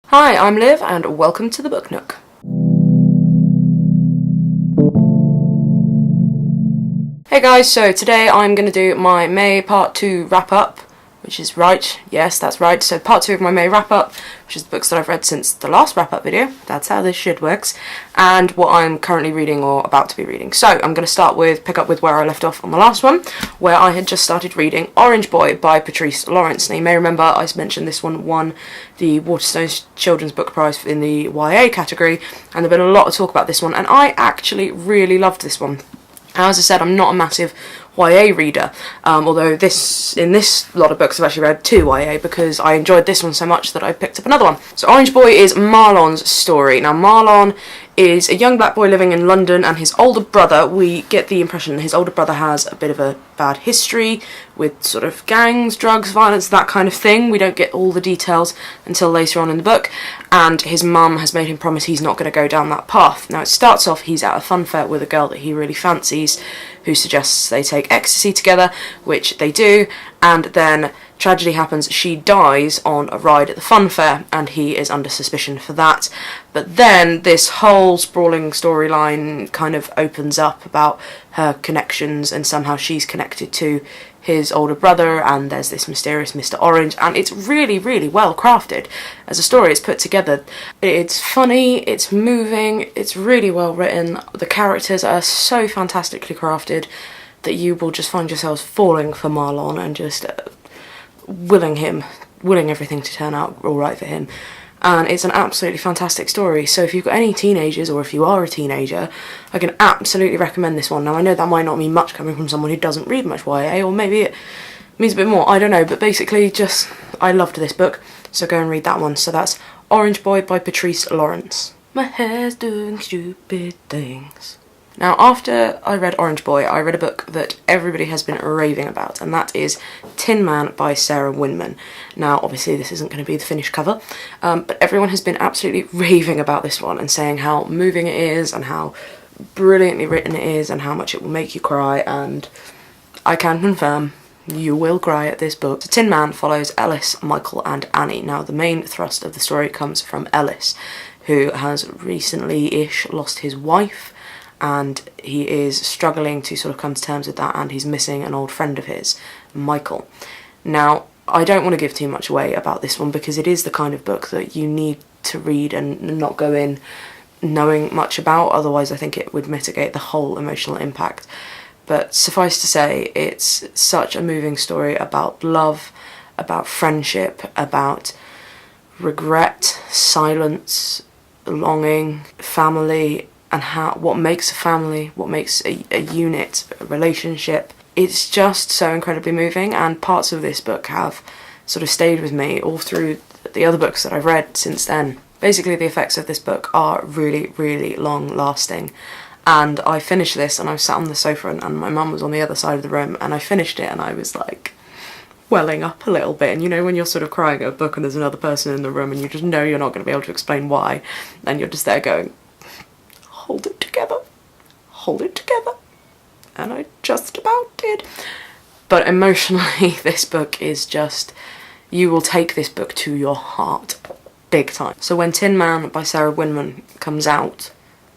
Hi, I'm Liv and welcome to the Book Nook. Hey guys, so today I'm going to do my May Part 2 wrap-up, which is right, yes, that's right, so Part 2 of my May wrap-up, which is the books that I've read since the last wrap-up video, that's how this shit works, and what I'm currently reading or about to be reading. So I'm going to pick up with where I left off on the last one, where I had just started reading Orangeboy by Patrice Lawrence. Now you may remember I mentioned this one won the Waterstones Children's Book Prize in the YA category, and there's been a lot of talk about this one, and I actually really loved this one. Now, as I said, I'm not a massive YA reader, although in this lot of books I've actually read 2 YA because I enjoyed this one so much that I picked up another one. So Orangeboy is Marlon's story. Now Marlon is a young black boy living in London, and his older brother, we get the impression his older brother has a bit of a bad history with sort of gangs, drugs, violence, that kind of thing. We don't get all the details until later on in the book, and his mum has made him promise he's not going to go down that path. Now it starts off he's at a fun fair with a girl that he really fancies, who suggests they take ecstasy together, which they do, and then tragedy happens, she dies on a ride at the fun fair, and he is under suspicion for that. But then this whole sprawling storyline kind of opens up about her connections, and somehow she's connected to his older brother, and there's this mysterious Mr. Orange, and it's really, really well crafted. As a story, it's put together. It's funny, it's moving, it's really well written, the characters are so fantastically crafted that you will just find yourselves falling for Marlon and just willing everything to turn out alright for him. And it's an absolutely fantastic story, so if you've got any teenagers, or if you are a teenager, I can absolutely recommend this one. Now I know that might not mean much coming from someone who doesn't read much YA, or maybe it means a bit more, I don't know, but basically just, I loved this book, so go and read that one. So that's Orangeboy by Patrice Lawrence. My hair's doing stupid things. Now, after I read Orangeboy, I read a book that everybody has been raving about, and that is Tin Man by Sarah Winman. Now, obviously, this isn't going to be the finished cover, but everyone has been absolutely raving about this one and saying how moving it is, and how brilliantly written it is, and how much it will make you cry, and I can confirm you will cry at this book. So Tin Man follows Ellis, Michael, and Annie. Now, the main thrust of the story comes from Ellis, who has recently-ish lost his wife, and he is struggling to sort of come to terms with that, and he's missing an old friend of his, Michael. Now, I don't want to give too much away about this one because it is the kind of book that you need to read and not go in knowing much about, otherwise I think it would mitigate the whole emotional impact. But suffice to say, it's such a moving story about love, about friendship, about regret, silence, longing, family, and what makes a family, what makes a unit, a relationship. It's just so incredibly moving, and parts of this book have sort of stayed with me all through the other books that I've read since then. Basically, the effects of this book are really, really long lasting, and I finished this and I was sat on the sofa and my mum was on the other side of the room, and I finished it and I was like welling up a little bit. And you know when you're sort of crying at a book and there's another person in the room and you just know you're not going to be able to explain why, and you're just there going, hold it together, hold it together. And I just about did. But emotionally, this book is just, you will take this book to your heart, big time. So when Tin Man by Sarah Winman comes out,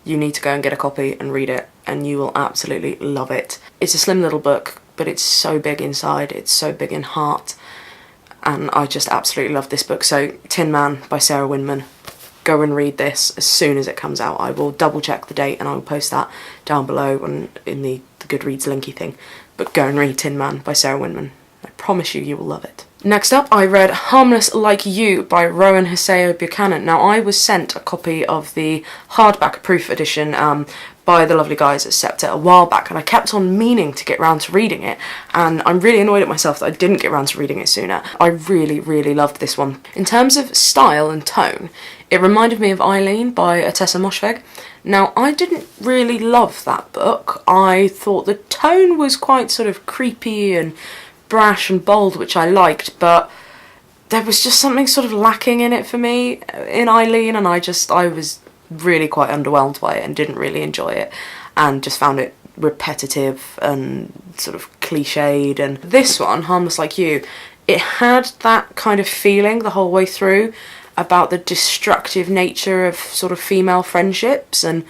you need to go and get a copy and read it, and you will absolutely love it. It's a slim little book, but it's so big inside, it's so big in heart, and I just absolutely love this book. So Tin Man by Sarah Winman. Go and read this as soon as it comes out. I will double check the date and I will post that down below in the Goodreads linky thing. But go and read Tin Man by Sarah Winman. I promise you, you will love it. Next up, I read Harmless Like You by Rowan, Hisayo, Buchanan. Now, I was sent a copy of the hardback proof edition by the lovely guys at Scepter a while back, and I kept on meaning to get round to reading it, and I'm really annoyed at myself that I didn't get round to reading it sooner. I really, really loved this one. In terms of style and tone, it reminded me of Eileen by Tessa Moshfegh. Now, I didn't really love that book. I thought the tone was quite sort of creepy and brash and bold, which I liked, but there was just something sort of lacking in it for me in Eileen, and I was really quite underwhelmed by it and didn't really enjoy it, and just found it repetitive and sort of cliched. And this one, Harmless Like You, it had that kind of feeling the whole way through, about the destructive nature of sort of female friendships and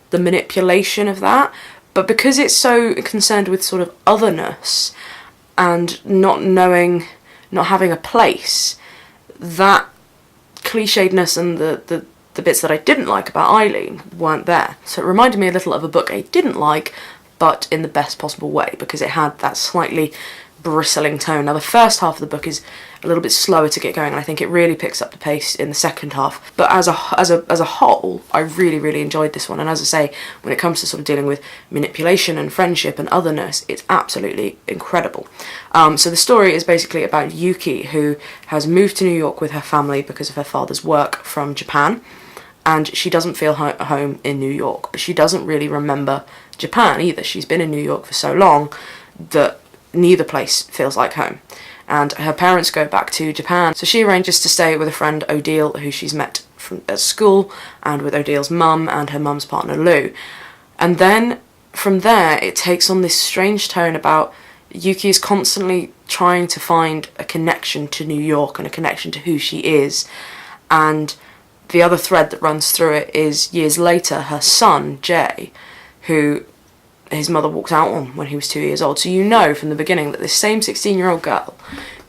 the manipulation of that. But because it's so concerned with sort of otherness and not having a place, that clichédness and the bits that I didn't like about Eileen weren't there. So it reminded me a little of a book I didn't like, but in the best possible way, because it had that slightly bristling tone. Now the first half of the book is a little bit slower to get going, and I think it really picks up the pace in the second half. But as a whole, I really enjoyed this one. And as I say, when it comes to sort of dealing with manipulation and friendship and otherness, it's absolutely incredible. So the story is basically about Yuki, who has moved to New York with her family because of her father's work from Japan, and she doesn't feel at home in New York, but she doesn't really remember Japan either. She's been in New York for so long that neither place feels like home. And her parents go back to Japan, so she arranges to stay with a friend, Odile, who she's met at school, and with Odile's mum and her mum's partner, Lou. And then from there it takes on this strange tone about Yuki is constantly trying to find a connection to New York and a connection to who she is. And the other thread that runs through it is, years later, her son, Jay, who his mother walked out on when he was 2 years old. So you know from the beginning that this same 16-year-old girl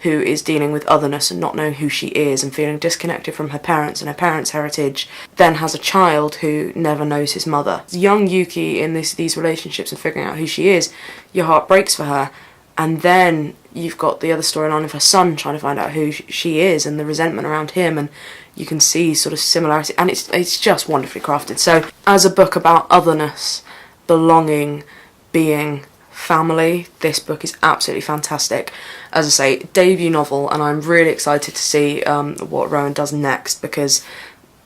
who is dealing with otherness and not knowing who she is and feeling disconnected from her parents and her parents' heritage, then has a child who never knows his mother. Young Yuki in these relationships and figuring out who she is, your heart breaks for her. And then you've got the other storyline of her son trying to find out who she is and the resentment around him, and you can see sort of similarity, and it's just wonderfully crafted. So as a book about otherness, belonging, being, family, this book is absolutely fantastic. As I say, debut novel, and I'm really excited to see what Rowan does next, because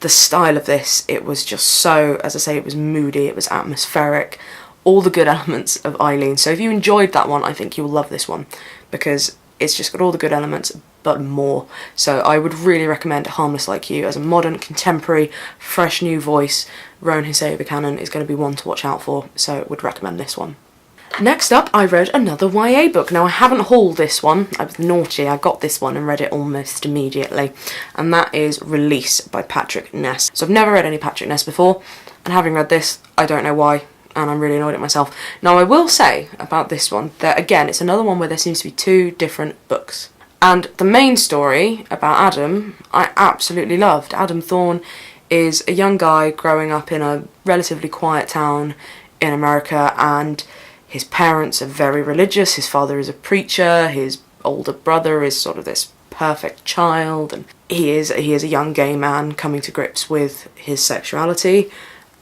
the style of this, it was just so, as I say, it was moody, it was atmospheric, all the good elements of Eileen. So if you enjoyed that one, I think you'll love this one, because it's just got all the good elements, but more. So I would really recommend Harmless Like You as a modern, contemporary, fresh new voice. Rowan Hisayo Buchanan is going to be one to watch out for, so I would recommend this one. Next up, I read another YA book. Now, I haven't hauled this one. I was naughty. I got this one and read it almost immediately. And that is Release by Patrick Ness. So I've never read any Patrick Ness before, and having read this, I don't know why, and I'm really annoyed at myself. Now, I will say about this one that, again, it's another one where there seems to be two different books. And the main story about Adam, I absolutely loved. Adam Thorne is a young guy growing up in a relatively quiet town in America, and his parents are very religious. His father is a preacher, his older brother is sort of this perfect child, and he is a young gay man coming to grips with his sexuality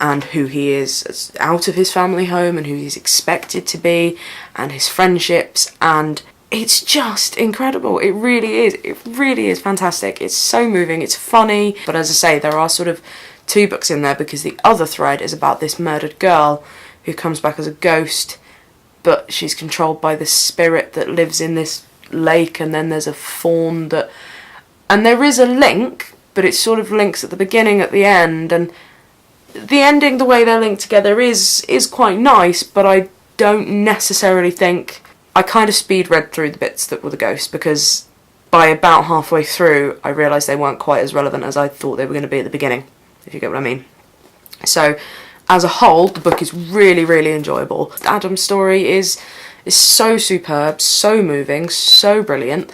and who he is out of his family home and who he's expected to be, and his friendships, and it's just incredible. It really is fantastic. It's so moving, it's funny, but as I say, there are sort of two books in there, because the other thread is about this murdered girl who comes back as a ghost, but she's controlled by this spirit that lives in this lake, and then there's a fawn that... And there is a link, but it sort of links at the beginning, at the end, and the ending, the way they're linked together is quite nice, but I don't necessarily think... I kind of speed read through the bits that were the ghost, because by about halfway through I realised they weren't quite as relevant as I thought they were going to be at the beginning, if you get what I mean. So, as a whole, the book is really enjoyable. Adam's story is so superb, so moving, so brilliant,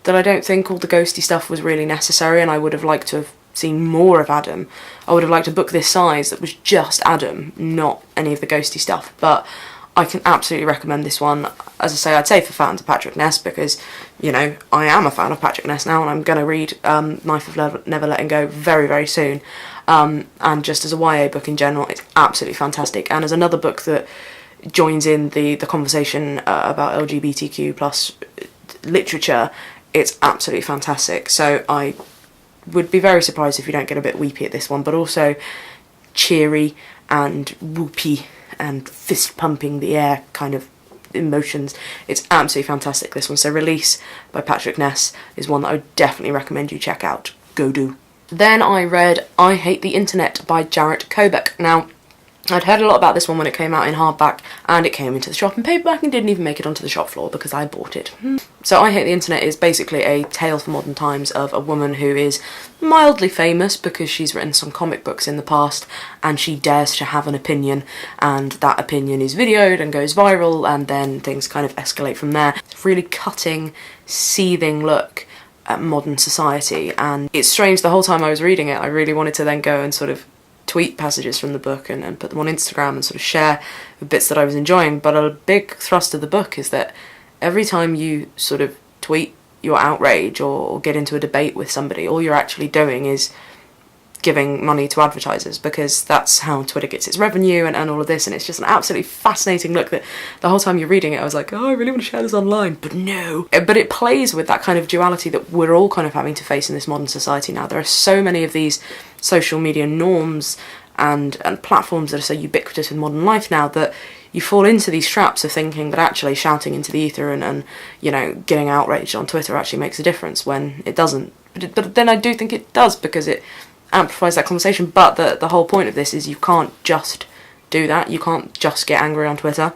that I don't think all the ghosty stuff was really necessary, and I would have liked to have seen more of Adam. I would have liked a book this size that was just Adam, not any of the ghosty stuff, but I can absolutely recommend this one. As I say, I'd say for fans of Patrick Ness, because, you know, I am a fan of Patrick Ness now, and I'm going to read Knife of Never Letting Go very soon. And just as a YA book in general, it's absolutely fantastic. And as another book that joins in the conversation about LGBTQ plus literature, it's absolutely fantastic. So I would be very surprised if you don't get a bit weepy at this one, but also cheery and whoopy and fist pumping the air kind of emotions. It's absolutely fantastic, this one. So Release by Patrick Ness is one that I would definitely recommend you check out. Go do. Then I read I Hate the Internet by Jarett Kobek. Now, I'd heard a lot about this one when it came out in hardback, and it came into the shop in paperback and didn't even make it onto the shop floor because I bought it. So I Hate the Internet is basically a tale for modern times of a woman who is mildly famous because she's written some comic books in the past, and she dares to have an opinion, and that opinion is videoed and goes viral, and then things kind of escalate from there. It's a really cutting, seething look at modern society, and it's strange, the whole time I was reading it I really wanted to then go and sort of tweet passages from the book and put them on Instagram and sort of share the bits that I was enjoying, but a big thrust of the book is that every time you sort of tweet your outrage or get into a debate with somebody, all you're actually doing is giving money to advertisers, because that's how Twitter gets its revenue and all of this, and it's just an absolutely fascinating look that the whole time you're reading it I was like, oh, I really want to share this online, but no. But it plays with that kind of duality that we're all kind of having to face in this modern society now. There are so many of these social media norms and platforms that are so ubiquitous in modern life now that you fall into these traps of thinking that actually shouting into the ether and you know, getting outraged on Twitter actually makes a difference, when it doesn't. But then I do think it does, because it amplifies that conversation. But the whole point of this is you can't just do that. You can't just get angry on Twitter.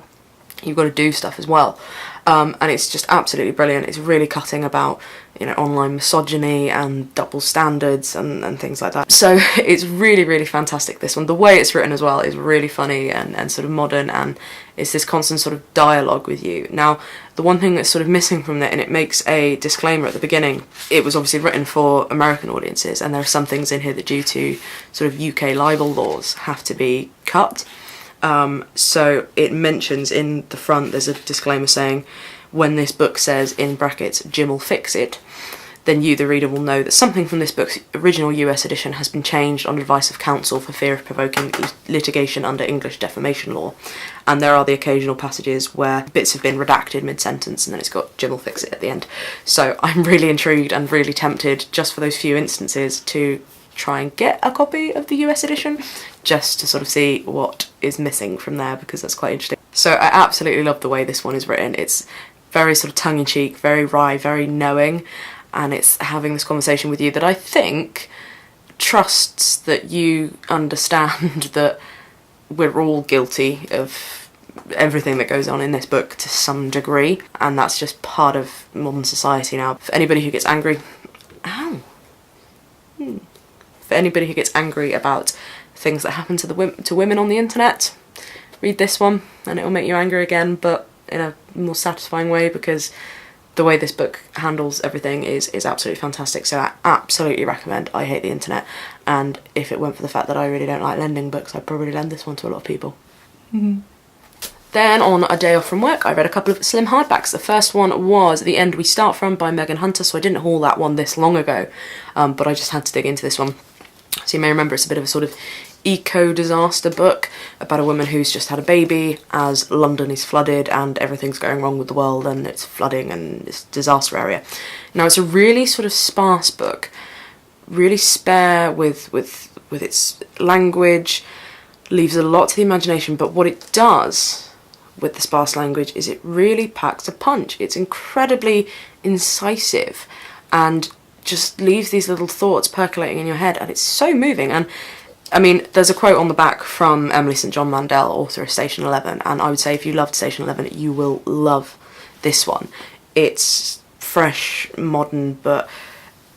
You've got to do stuff as well. And it's just absolutely brilliant. It's really cutting about, you know, online misogyny and double standards and things like that. So it's really, really fantastic, this one. The way it's written as well is really funny and sort of modern, and it's this constant sort of dialogue with you. Now, the one thing that's sort of missing from it, and it makes a disclaimer at the beginning, it was obviously written for American audiences, and there are some things in here that, due to sort of UK libel laws, have to be cut. So it mentions in the front, there's a disclaimer saying, when this book says, in brackets, Jim'll fix it, then you, the reader, will know that something from this book's original US edition has been changed on advice of counsel for fear of provoking litigation under English defamation law. And there are the occasional passages where bits have been redacted mid-sentence and then it's got Jim'll fix it at the end. So I'm really intrigued and really tempted, just for those few instances, to try and get a copy of the US edition, just to sort of see what is missing from there, because that's quite interesting. So I absolutely love the way this one is written. It's very sort of tongue-in-cheek, very wry, very knowing, and it's having this conversation with you that I think trusts that you understand that we're all guilty of everything that goes on in this book to some degree, and that's just part of modern society now. For anybody who gets angry... For anybody who gets angry about things that happen to women on the internet, read this one and it'll make you angry again, but in a more satisfying way, because the way this book handles everything is absolutely fantastic. So I absolutely recommend I Hate the Internet, and if it weren't for the fact that I really don't like lending books, I'd probably lend this one to a lot of people. Then on a day off from work, I read a couple of slim hardbacks. The first one was The End We Start From by Megan Hunter, so I didn't haul that one this long ago, but I just had to dig into this one. So you may remember it's a bit of a sort of eco-disaster book about a woman who's just had a baby as London is flooded and everything's going wrong with the world and it's flooding and it's a disaster area. Now, it's a really sort of sparse book, really spare with its language, leaves a lot to the imagination, but what it does with the sparse language is it really packs a punch. It's incredibly incisive and just leaves these little thoughts percolating in your head, and it's so moving. And I mean, there's a quote on the back from Emily St John Mandel, author of Station 11, and I would say if you loved Station 11, you will love this one. It's fresh, modern, but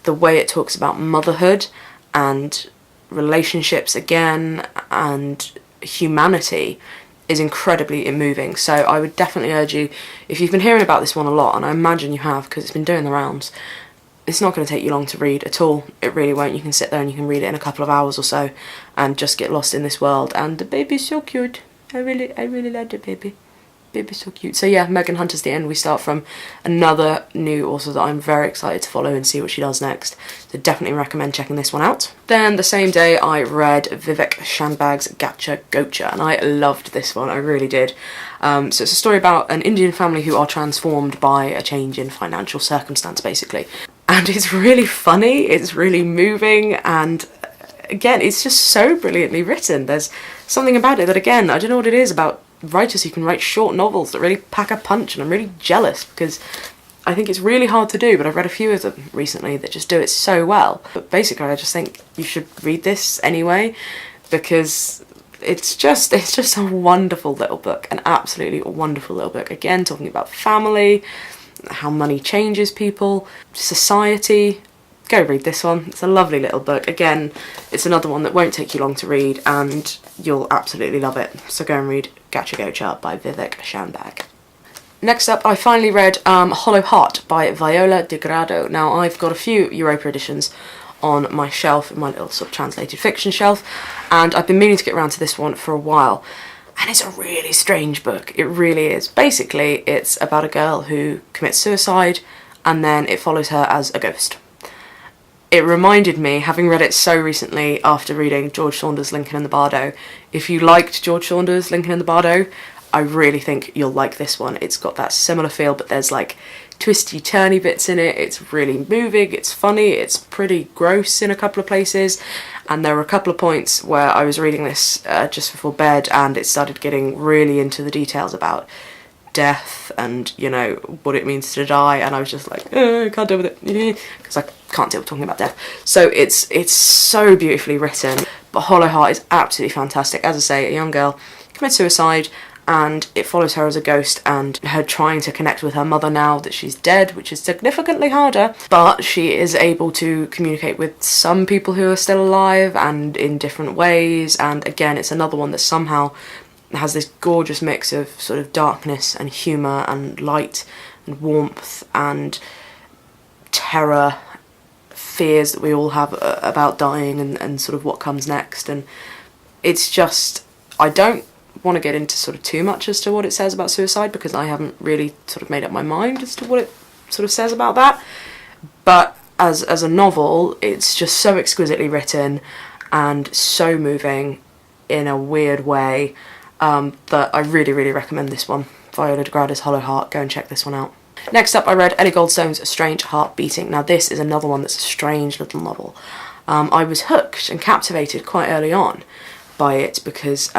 the way it talks about motherhood and relationships again and humanity is incredibly moving. So I would definitely urge you, if you've been hearing about this one a lot, and I imagine you have because it's been doing the rounds, it's not going to take you long to read at all. It really won't. You can sit there and you can read it in a couple of hours or so and just get lost in this world. And the baby's so cute. I really like the baby. Baby's so cute. So yeah, Megan Hunter's The End We Start From, another new author that I'm very excited to follow and see what she does next. So definitely recommend checking this one out. Then the same day I read Vivek Shanbhag's Ghochar, and I loved this one. I really did. So it's a story about an Indian family who are transformed by a change in financial circumstance, basically. And it's really funny, it's really moving, and again, it's just so brilliantly written. There's something about it that, again, I don't know what it is about writers who can write short novels that really pack a punch, and I'm really jealous because I think it's really hard to do, but I've read a few of them recently that just do it so well. But basically, I just think you should read this anyway, because it's just a wonderful little book, an absolutely wonderful little book. Again, talking about family, how money changes people, society. Go read this one. It's a lovely little book. Again, it's another one that won't take you long to read and you'll absolutely love it. So go and read Ghachar by Vivek Shanbhag. Next up, I finally read Hollow Heart by Viola de Grado. Now, I've got a few Europa editions on my shelf, in my little sort of translated fiction shelf, and I've been meaning to get around to this one for a while. And it's a really strange book. It really is. Basically, it's about a girl who commits suicide, and then it follows her as a ghost. It reminded me, having read it so recently after reading George Saunders' Lincoln and the Bardo, if you liked George Saunders' Lincoln and the Bardo, I really think you'll like this one. It's got that similar feel, but there's like twisty turny bits in it. It's really moving, it's funny, it's pretty gross in a couple of places, and there were a couple of points where I was reading this just before bed and it started getting really into the details about death and, you know, what it means to die, and I was just like, I can't deal with it, because I can't deal with talking about death. So it's so beautifully written, but Hollow Heart is absolutely fantastic. As I say, a young girl commits suicide, and it follows her as a ghost and her trying to connect with her mother now that she's dead, which is significantly harder, but she is able to communicate with some people who are still alive and in different ways. And again, it's another one that somehow has this gorgeous mix of sort of darkness and humour and light and warmth and terror, fears that we all have about dying and sort of what comes next. And it's just, I don't want to get into sort of too much as to what it says about suicide, because I haven't really sort of made up my mind as to what it sort of says about that, but as a novel, it's just so exquisitely written and so moving in a weird way, that I really, really recommend this one. Viola de Grado's Hollow Heart. Go and check this one out. Next up, I read Ellie Goldstone's Strange Heart Beating. Now this is another one that's a strange little novel. I was hooked and captivated quite early on by it because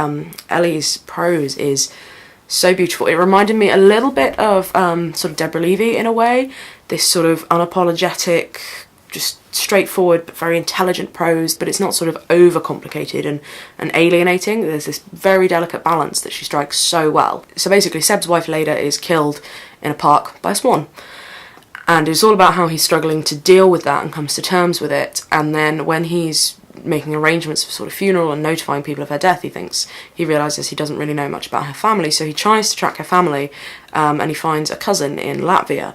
Ellie's prose is so beautiful. It reminded me a little bit of sort of Deborah Levy in a way. This sort of unapologetic, just straightforward but very intelligent prose, but it's not sort of overcomplicated and alienating. There's this very delicate balance that she strikes so well. So basically, Seb's wife Leda is killed in a park by a swan. And it's all about how he's struggling to deal with that and comes to terms with it. And then when he's making arrangements for sort of funeral and notifying people of her death, he realises he doesn't really know much about her family, so he tries to track her family, and he finds a cousin in Latvia,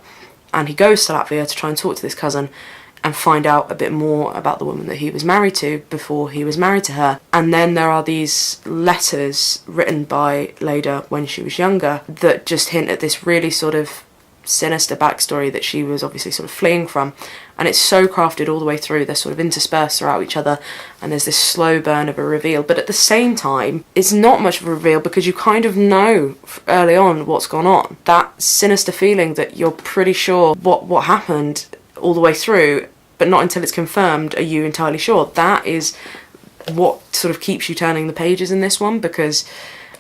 and he goes to Latvia to try and talk to this cousin and find out a bit more about the woman that he was married to before he was married to her. And then there are these letters written by Leda when she was younger that just hint at this really sort of sinister backstory that she was obviously sort of fleeing from, and it's so crafted all the way through. They're sort of interspersed throughout each other, and there's this slow burn of a reveal, but at the same time it's not much of a reveal because you kind of know early on what's gone on. That sinister feeling that you're pretty sure what happened all the way through, but not until it's confirmed are you entirely sure. That is what sort of keeps you turning the pages in this one,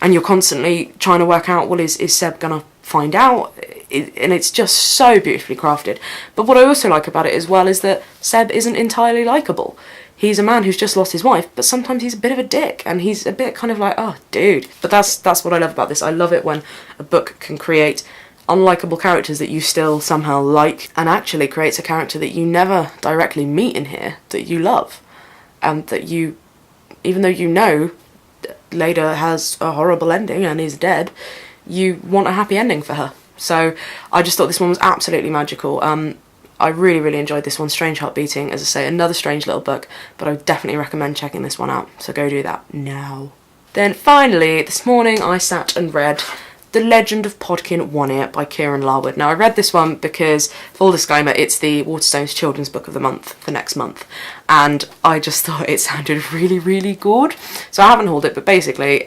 and you're constantly trying to work out, well, is Seb gonna find out? And it's just so beautifully crafted. But what I also like about it as well is that Seb isn't entirely likeable. He's a man who's just lost his wife, but sometimes he's a bit of a dick, and he's a bit kind of like, oh, dude. But that's what I love about this. I love it when a book can create unlikable characters that you still somehow like, and actually creates a character that you never directly meet in here that you love, and that you, even though you know Leda has a horrible ending and is dead, you want a happy ending for her. So I just thought this one was absolutely magical. I really, really enjoyed this one. Strange Heart Beating, as I say, another strange little book, but I would definitely recommend checking this one out. So go do that now. Then finally, this morning I sat and read The Legend of Potkin One-Ear by Kieran Larwood. Now I read this one because, full disclaimer, it's the Waterstones Children's Book of the Month for next month, and I just thought it sounded really, really good. So I haven't hauled it, but basically,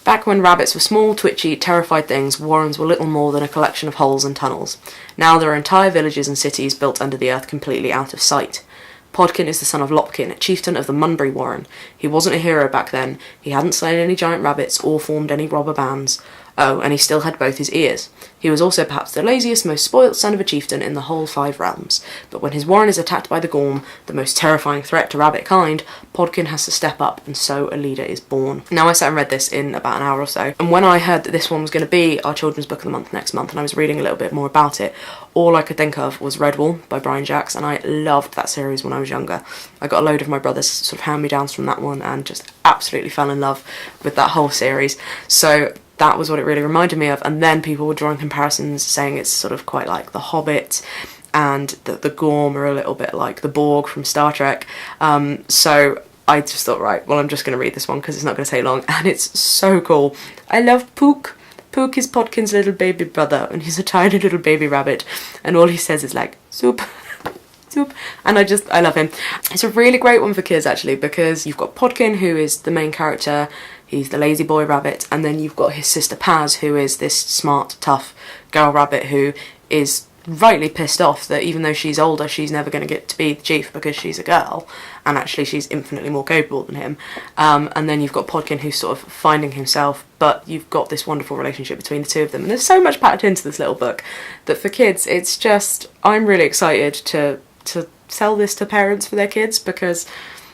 back when rabbits were small, twitchy, terrified things, warrens were little more than a collection of holes and tunnels. Now there are entire villages and cities built under the earth completely out of sight. Podkin is the son of Lopkin, chieftain of the Munbury Warren. He wasn't a hero back then. He hadn't slain any giant rabbits or formed any robber bands. Oh, and he still had both his ears. He was also perhaps the laziest, most spoilt son of a chieftain in the whole 5 realms. But when his warren is attacked by the Gorm, the most terrifying threat to rabbit kind, Podkin has to step up, and so a leader is born. Now, I sat and read this in about an hour or so, and when I heard that this one was going to be our children's book of the month next month, and I was reading a little bit more about it, all I could think of was Redwall by Brian Jacks, and I loved that series when I was younger. I got a load of my brother's sort of hand-me-downs from that one, and just absolutely fell in love with that whole series. So that was what it really reminded me of, and then people were drawing comparisons saying it's sort of quite like The Hobbit, and that the Gorm are a little bit like the Borg from Star Trek. So I just thought, right, well, I'm just going to read this one because it's not going to take long, and it's so cool. I love Pook. Pook is Podkin's little baby brother, and he's a tiny little baby rabbit, and all he says is like, soup. Soup. And I love him. It's a really great one for kids, actually, because you've got Podkin, who is the main character. He's the lazy boy rabbit, and then you've got his sister Paz, who is this smart, tough girl rabbit who is rightly pissed off that even though she's older, she's never going to get to be the chief because she's a girl, and actually she's infinitely more capable than him. And then you've got Podkin, who's sort of finding himself, but you've got this wonderful relationship between the two of them. And there's so much packed into this little book that for kids, it's just, I'm really excited to sell this to parents for their kids, because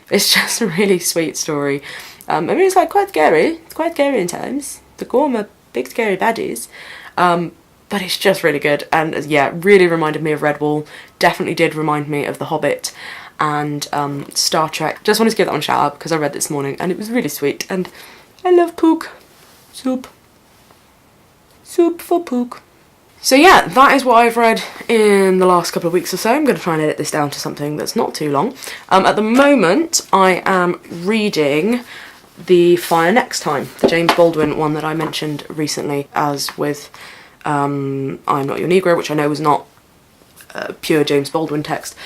it's just a really sweet story. I mean, it's like quite scary. It's quite scary in times. The Gorm are big scary baddies. But it's just really good. And yeah, really reminded me of Redwall. Definitely did remind me of The Hobbit and Star Trek. Just wanted to give that one a shout out because I read this morning and it was really sweet. And I love Pook. Soup. Soup for Pook. So yeah, that is what I've read in the last couple of weeks or so. I'm going to try and edit this down to something that's not too long. At the moment, I am reading The Fire Next Time, the James Baldwin one that I mentioned recently, as with I'm Not Your Negro, which I know was not pure James Baldwin text.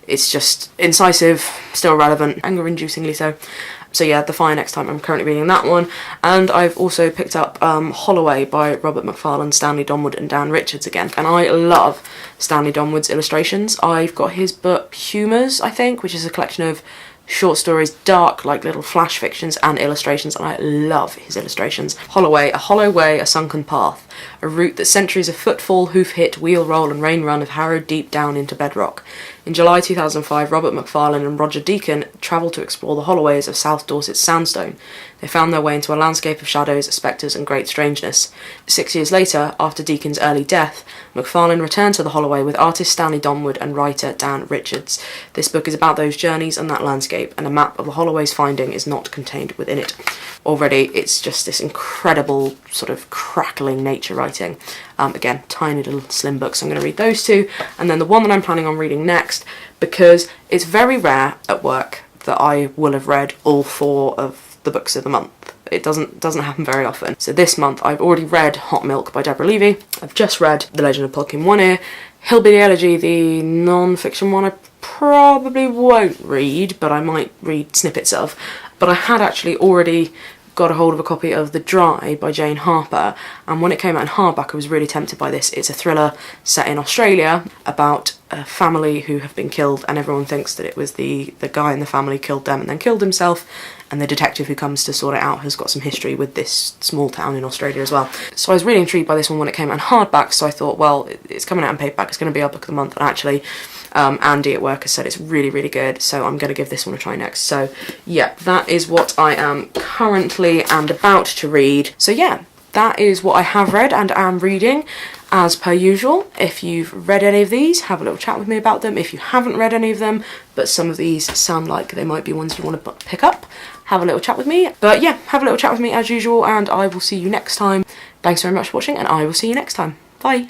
It's just incisive, still relevant, anger-inducingly so. So yeah, The Fire Next Time, I'm currently reading that one. And I've also picked up Holloway by Robert McFarlane, Stanley Donwood and Dan Richards again. And I love Stanley Donwood's illustrations. I've got his book Humours, I think, which is a collection of short stories, dark, like little flash fictions and illustrations, and I love his illustrations. Holloway, a hollow way, a sunken path, a route that centuries of footfall, hoof hit, wheel roll and rain run have harrowed deep down into bedrock. In July 2005, Robert McFarlane and Roger Deacon travelled to explore the holloways of South Dorset's sandstone. They found their way into a landscape of shadows, spectres and great strangeness. 6 years later, after Deacon's early death, McFarlane returned to the Holloway with artist Stanley Donwood and writer Dan Richards. This book is about those journeys and that landscape, and a map of the Holloway's finding is not contained within it. Already, it's just this incredible sort of crackling nature writing. Again, tiny little slim books. I'm going to read those two, and then the one that I'm planning on reading next, because it's very rare at work that I will have read all 4 of the books of the month. It doesn't happen very often. So this month I've already read Hot Milk by Deborah Levy. I've just read The Legend of Potkin One Ear. Hillbilly Elegy, the non-fiction one, I probably won't read, but I might read snippets of. But I had actually already got a hold of a copy of The Dry by Jane Harper, and when it came out in hardback I was really tempted by this. It's a thriller set in Australia about a family who have been killed, and everyone thinks that it was the guy in the family killed them and then killed himself, and the detective who comes to sort it out has got some history with this small town in Australia as well. So I was really intrigued by this one when it came out in hardback, so I thought, well, it's coming out in paperback, it's going to be our book of the month, and actually Andy at work has said it's really, really good, so I'm going to give this one a try next. So yeah, that is what I am currently and about to read. So yeah, that is what I have read and am reading as per usual. If you've read any of these, have a little chat with me about them. If you haven't read any of them, but some of these sound like they might be ones you want to pick up, have a little chat with me. But yeah, have a little chat with me as usual, and I will see you next time. Thanks very much for watching, and I will see you next time. Bye.